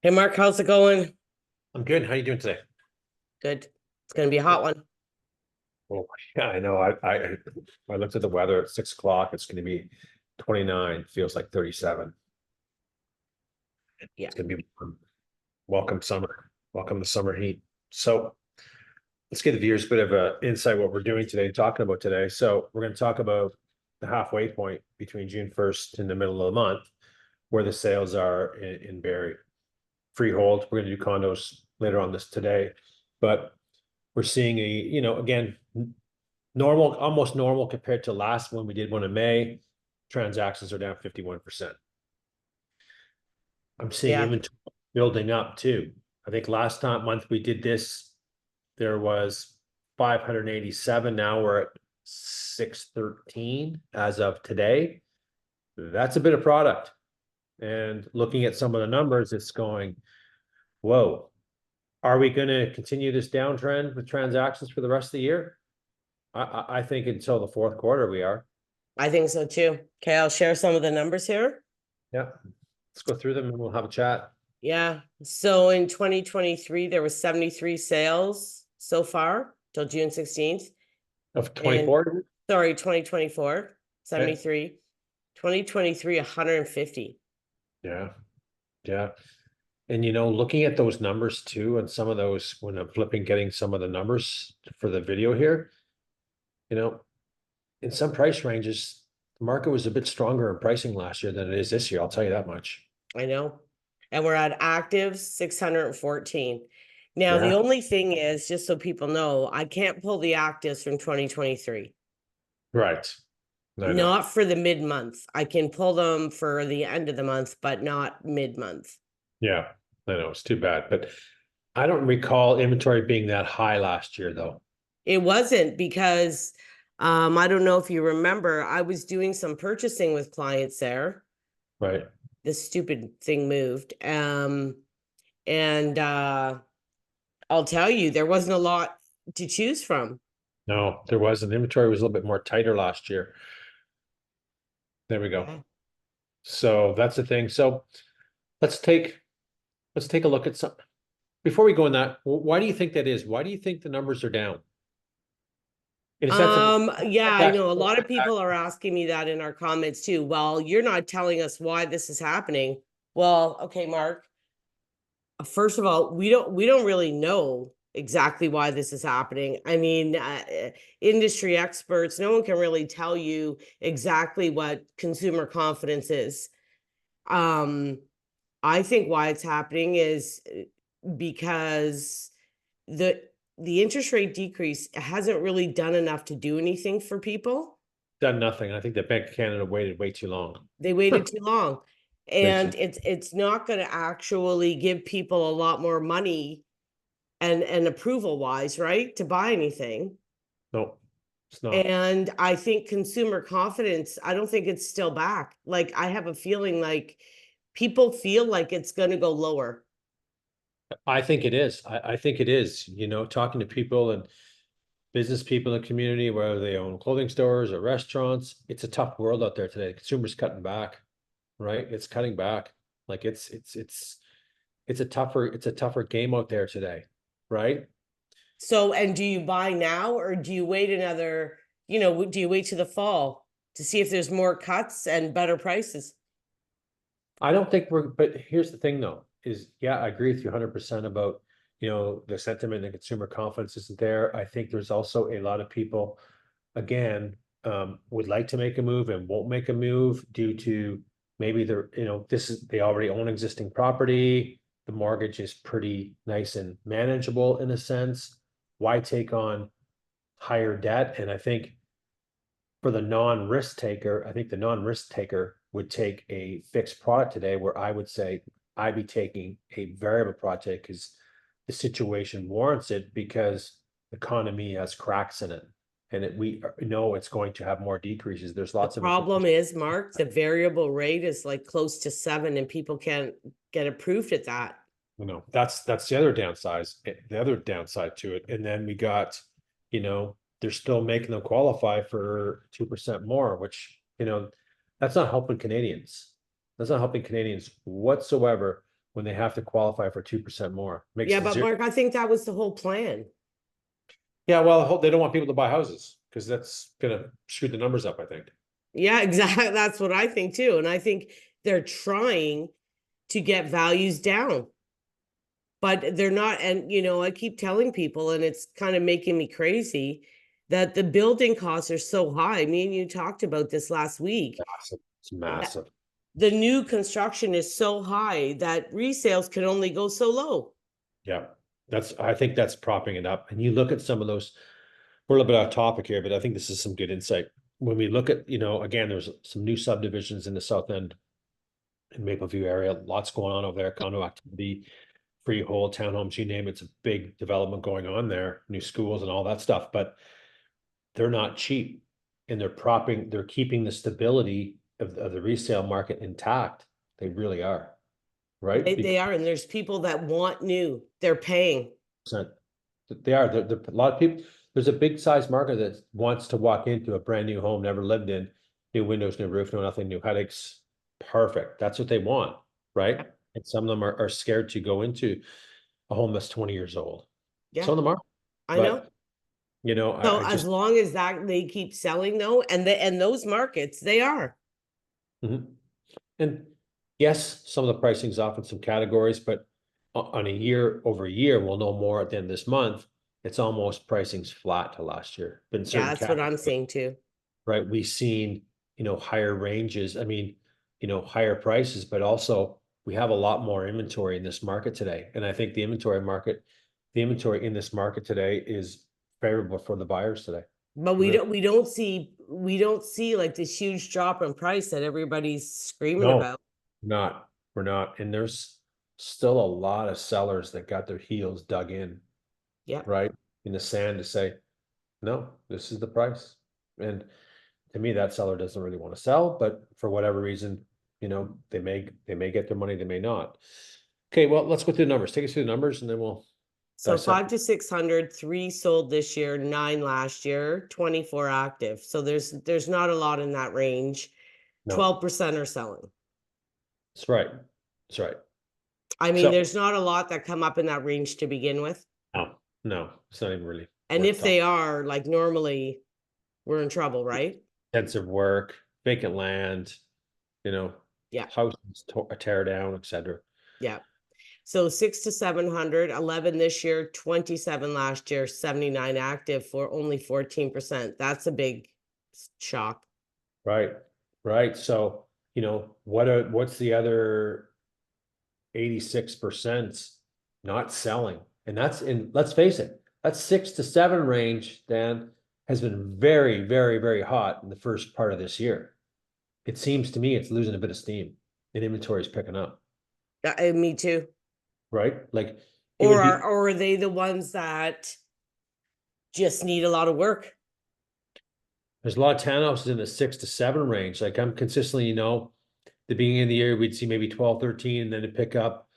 Hey Mark, how's it going? I'm good. How you doing today? Good. It's gonna be a hot one. Well, yeah, I know. I looked at the weather at 6 o'clock. It's going to be 29. Feels like 37. Yeah. It's going to be welcome summer. Welcome to summer heat. So let's give the viewers a bit of a insight what we're doing today, talking about today. So we're going to talk about the halfway point between June 1st and the middle of the month, where the sales are in Barrie. Freehold. We're going to do condos later on this today, but we're seeing again, normal, almost normal compared to last when we did one in May. Transactions are down 51%. I'm seeing Yeah. inventory building up too. I think last time month we did this, there was 587. Now we're at 613 as of today. That's a bit of product. And looking at some of the numbers, it's going, whoa, are we going to continue this downtrend with transactions for the rest of the year? I think until the fourth quarter we are. I think so too. Okay, I'll share some of the numbers here. Yeah. Let's go through them and we'll have a chat. Yeah. So in 2023, there was 73 sales so far till June 16th. Of And 24? sorry, 2024, Okay. 73. 2023, 150. Yeah. Yeah. And looking at those numbers too, and some of those when I'm flipping, getting some of the numbers for the video here, you know, in some price ranges, the market was a bit stronger in pricing last year than it is this year. I'll tell you that much. I know. And we're at active 614. Now, the Yeah. only thing is, just so people know, I can't pull the actives from 2023. Right. I know. Not for the mid-month. I can pull them for the end of the month, but not mid-month. Yeah. I know. It's too bad. But I don't recall inventory being that high last year though. It wasn't because I don't know if you remember, I was doing some purchasing with clients there. Right. This stupid thing moved. And I'll tell you, there wasn't a lot to choose from. No, there wasn't. Inventory was a little bit more tighter last year. There we go. Yeah. So that's the thing. So let's take let's take a look at some before we go in that. Why do you think that is? Why do you think the numbers are down? In a sense of Yeah, I know a lot of transaction. people are asking me that in our comments too. Well, you're not telling us why this is happening. Well, okay, Mark. First of all, we don't really know exactly why this is happening. I mean, industry experts, no one can really tell you exactly what consumer confidence is. Um, I think why it's happening is because the the interest rate decrease hasn't really done enough to do anything for people. Done nothing. I think the Bank of Canada waited way too long. They waited too long. Way too. And it's not going to actually give people a lot more money and approval wise, right, to buy anything. No, it's not. And I think consumer confidence, I don't think it's still back. Like I have a feeling like people feel like it's going to go lower. I think it is. I think it is. Talking to people and business people in the community, whether they own clothing stores or restaurants, it's a tough world out there today. The consumer's cutting back, right? It's cutting back. Like it's a tougher game out there today, right? So, and do you buy now or do you wait another, do you wait to the fall to see if there's more cuts and better prices? I don't think but here's the thing though, is yeah, I agree with you 100% about, the sentiment and consumer confidence isn't there. I think there's also a lot of people, again, would like to make a move and won't make a move due to maybe they already own existing property. The mortgage is pretty nice and manageable in a sense. Why take on higher debt? And I think for the non-risk taker, I think the non-risk taker would take a fixed product today, where I would say I'd be taking a variable product because the situation warrants it, because the economy has cracks in it. And we know it's going to have more decreases. There's The lots of problem information. is, Mark, the variable rate is like close to 7 and people can't get approved at that. That's the other downside, to it. And then we got, they're still making them qualify for 2% more, which, that's not helping Canadians. That's not helping Canadians whatsoever. when they have to qualify for 2% more. Makes Yeah, it but zero. Mark, I think that was the whole plan. Yeah, well, I hope they don't want people to buy houses because that's gonna shoot the numbers up, I think. Yeah, exactly. That's what I think too. And I think they're trying to get values down. But they're not, and I keep telling people, and it's kind of making me crazy, that the building costs are so high. Me and you talked about this last week. Massive. It's massive. The new construction is so high that resales can only go so low. Yeah, I think that's propping it up. And you look at some of those, we're a little bit off topic here, but I think this is some good insight. When we look at, again, there's some new subdivisions in the South End in Mapleview area, lots going on over there, condo activity, freehold, townhomes, you name it, it's a big development going on there, new schools and all that stuff, but they're not cheap. And they're keeping the stability of the resale market intact. They really are, right? They are, and there's people that want new. They're paying. They are. A lot of people. There's a big size market that wants to walk into a brand new home, never lived in, new windows, new roof, no nothing, new headaches. Perfect. That's what they want, right? And some of them are scared to go into a home that's 20 years old. Yeah, Some of them are, I know. but So I as just long as that they keep selling though, and those markets, they are. Mhm. And yes, some of the pricing's off in some categories, but on a year over year, we'll know more at the end of this month. It's almost pricing's flat to last year. Been Yeah, certain that's what I'm categories, saying too. right? We've seen, higher ranges. I mean, higher prices, but also we have a lot more inventory in this market today. And I think the inventory in this market today is favorable for the buyers today. But Really. we don't see like this huge drop in price that everybody's screaming No, about. we're not. And there's still a lot of sellers that got their heels dug in, Yeah. right? In the sand to say, no, this is the price. And to me, that seller doesn't really want to sell, but for whatever reason, they may get their money, they may not. Okay, well, let's go through the numbers. Take us through the numbers and then we'll So dissect. 5 to 600, 3 sold this year, 9 last year, 24 active. So there's not a lot in that range. No, 12% are selling. that's right. That's right. I mean, So, there's not a lot that come up in that range to begin with. no, it's not even really And worth if talking. they are, like normally, we're in trouble, right? Intensive work, vacant land, you know, Yeah. houses tear down, etc. Yeah. So 6 to 700, 11 this year, 27 last year, 79 active for only 14%. That's a big shock. Right, right. So, what's the other 86% not selling? And let's face it, that 6 to 7 range, Dan, has been very, very, very hot in the first part of this year. It seems to me it's losing a bit of steam and inventory is picking up, Me too. right? Like it would be, Or are they the ones that just need a lot of work? there's a lot of townhouses in the 6 to 7 range. Like I'm consistently, the beginning of the year, we'd see maybe 12, 13, and then it pick up,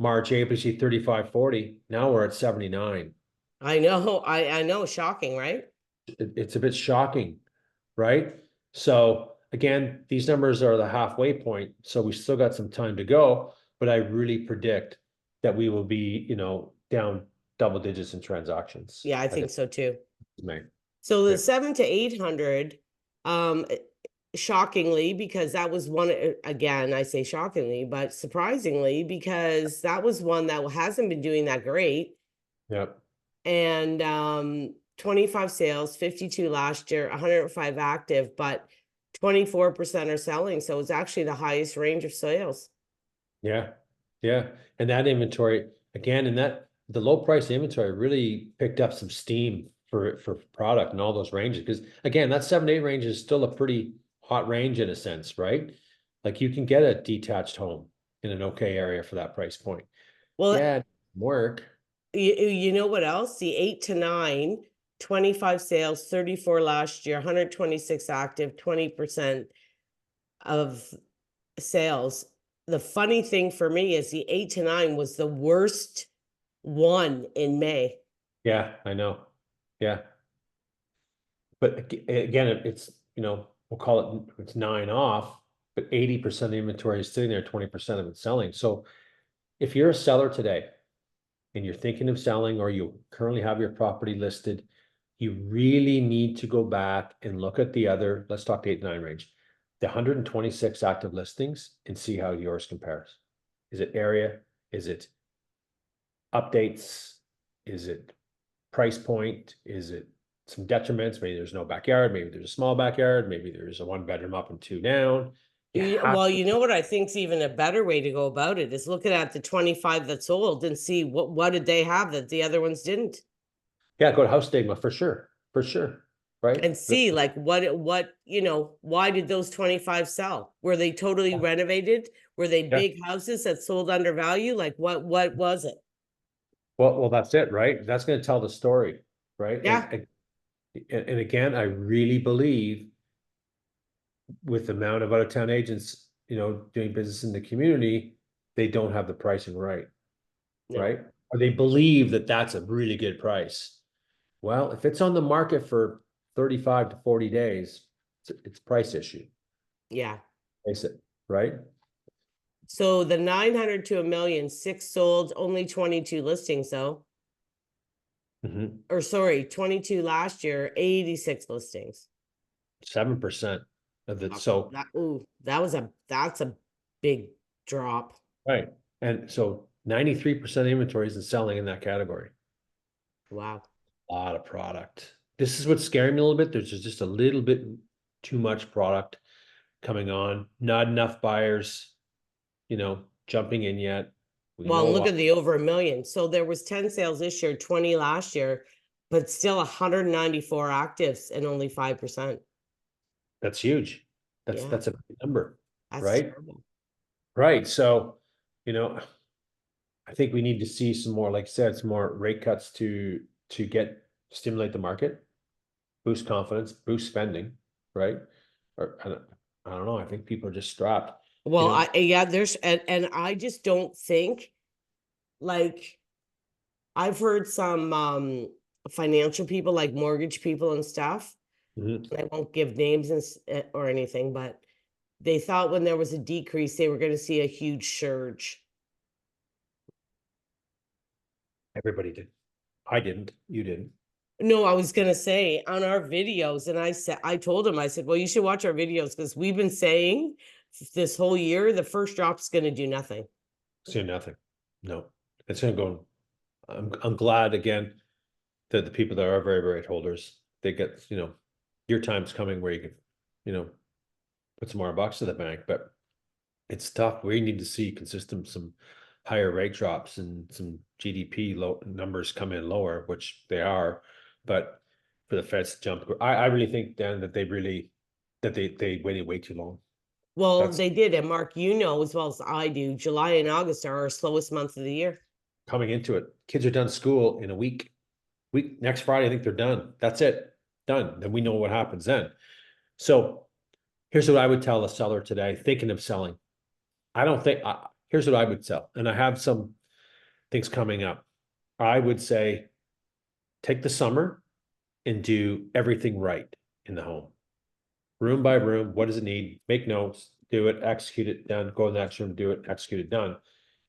March, April, you see 35, 40. Now we're at 79. I know, I know, shocking, right? It's a bit shocking, right? So again, these numbers are the halfway point, so we still got some time to go, but I really predict that we will be, down double digits in transactions. Yeah, I think so too. May. So the Okay. 7 to 800, shockingly, because that was one, again, I say shockingly, but surprisingly, because that was one that hasn't been doing that great. Yep. And 25 sales, 52 last year, 105 active, but 24% are selling. So it's actually the highest range of sales. Yeah. Yeah. And that inventory, again, the low price inventory really picked up some steam for product and all those ranges. Because again, that 7 to 8 range is still a pretty hot range in a sense, right? Like you can get a detached home in an okay area for that price point. Well, Yeah, work. you know what else? The 8 to 9, 25 sales, 34 last year, 126 active, 20% of sales. The funny thing for me is the 8 to 9 was the worst one in May. Yeah, I know. Yeah. But again, it's, we'll call it's 9 off, but 80% of the inventory is sitting there, 20% of it's selling. So if you're a seller today and you're thinking of selling, or you currently have your property listed, you really need to go back and look at the other, let's talk the 8-9 range, the 126 active listings, and see how yours compares. Is it area? Is it updates? Is it price point? Is it some detriments? Maybe there's no backyard, maybe there's a small backyard, maybe there's a 1 bedroom up and 2 down. Well, you know what I think's even a better way to go about it is looking at the 25 that sold and see what did they have that the other ones didn't, Yeah, go to house stigma for sure, right? and see like what why did those 25 sell? Were they totally renovated? Were they Yeah. big houses that sold under value? Like what was it? Well, that's it, right? That's going to tell the story, right? Yeah. And again, I really believe with the amount of out-of-town agents, doing business in the community, they don't have the pricing right, No. right? Or they believe that that's a really good price. Well, if it's on the market for 35 to 40 days, it's a price issue. Yeah. Face it, right? So the 900 to 1,000,000, 6 sold, only 22 listings though. Mhm. Or sorry, 22 last year, 86 listings. 7% of the, Wow. so, That's a big drop. right. And so 93% of inventory is selling in that category. Wow. A lot of product. This is what's scaring me a little bit. There's just a little bit too much product coming on, not enough buyers, jumping in yet. We Well, know look why. at the over 1,000,000. So there was 10 sales this year, 20 last year, but still 194 actives and only 5%. That's huge. Yeah, That's a big number, that's right? terrible. Right. So, you know, I think we need to see some more, like I said, some more rate cuts to stimulate the market, boost confidence, boost spending, right? Or I don't know. I think people are just strapped. Well, yeah, there's and I just don't think, like, I've heard some financial people like mortgage people and stuff. Mhm. I won't give names or anything, but they thought when there was a decrease, they were going to see a huge surge. Everybody did. I didn't. You didn't. No, I was going to say on our videos, and I told him, I said, well, you should watch our videos because we've been saying this whole year, the first drop's going to do nothing. See nothing. No, it's gonna go. I'm glad again that the people that are variable rate holders, they get, your time's coming where you can, put some more bucks to the bank, but it's tough. We need to see some higher rate drops and some GDP low numbers come in lower, which they are, but for the Feds to jump, I really think, Dan, that they waited way too long. Well, That's they did. And Mark, you know, as well as I do, July and August are our slowest months of the year. coming into it. Kids are done school in a week. Next Friday, I think they're done. That's it. Done. Then we know what happens then. So here's what I would tell a seller today, thinking of selling. I don't think, here's what I would sell. And I have some things coming up. I would say, take the summer and do everything right in the home. Room by room, what does it need? Make notes, do it, execute it, done. Go in the next room, do it, execute it, done.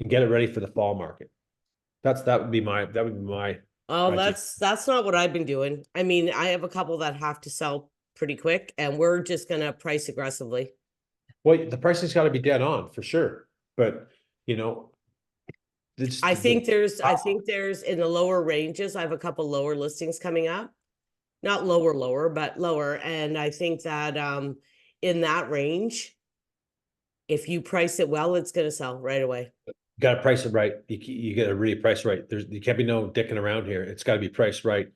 And get it ready for the fall market. That would be my Oh, idea. that's not what I've been doing. I mean, I have a couple that have to sell pretty quick, and we're just gonna price aggressively. Well, the pricing's got to be dead on for sure. But you know, I think there's in the lower ranges, I have a couple lower listings coming up. Not lower, but lower. And I think that in that range, if you price it well, it's gonna sell right away. got to price it right. You got to really price right. You can't be no dicking around here. It's got to be priced right.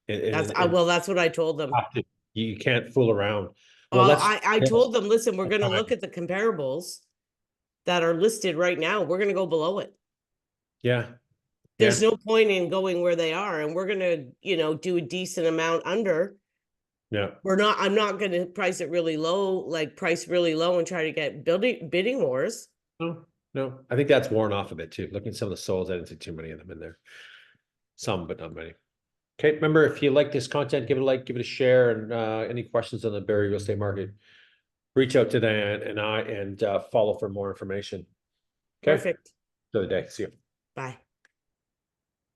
Well, that's what I told them. You can't fool around. Well, Well, let's. I told them, listen, we're gonna Time. look at the comparables that are listed right now. We're gonna go below it. Yeah. There's Yeah. no point in going where they are, and we're gonna, do a decent amount under. Yeah. I'm not gonna price it really low, like price really low and try to get bidding wars. No, no. I think that's worn off a bit too. Looking at some of the souls, I didn't see too many of them in there. Some, but not many. Okay. Remember, if you like this content, give it a like, give it a share, and any questions on the Barrie real estate market, reach out to Diane and follow for more information. Okay, Perfect. for the day. See you. Bye.